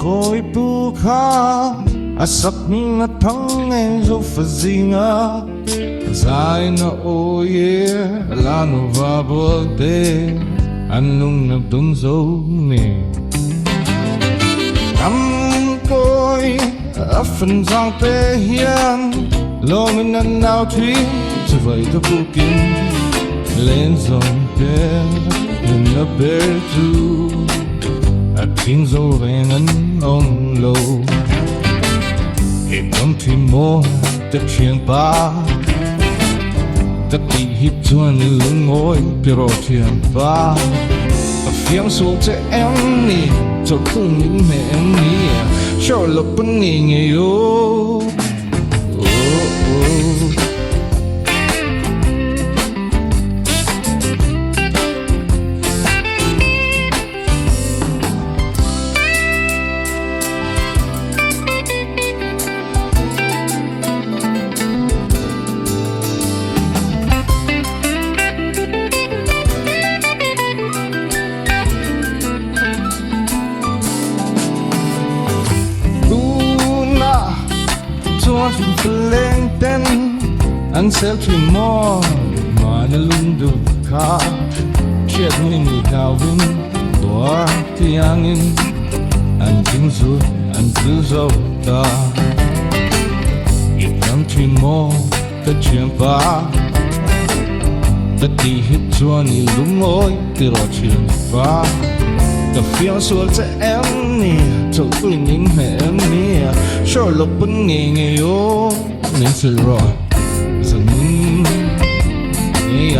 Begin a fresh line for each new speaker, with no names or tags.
khối bu kha sắc ngắt thắng em giúp phải gì ngã dài nó oye là nó va bờ tê anh nung nấp tung dấu nè cắm côi ở phần giang tê hiền lo mình ăn nào thủy chỉ vậy tôi phụ kín lên dòng tê nên nó bê chu tiếng dâu về ngân ông lâu em tâm thì mô tất Thianpa tất đi hít chuan lưng ngồi pero Thianpa phiền xuống cho em nè cho không những mẹ em nè cho lộc bên nghề nghề ô Chúng phải lên tên anh sẽ thuyền mò mà nó luôn được khá chết mình người cao vinh tỏa thì angin anh chính rồi anh cứ dâu ta yên tâm thuyền mò tất Thianpa tất đi hết cho ni lúng ngồi từ đó Thianpa cà phê xuống cho em nè cho tôi nhìn mẹ em nè cho lộc bên nghề nghề ô nên sẽ rồi dần nghề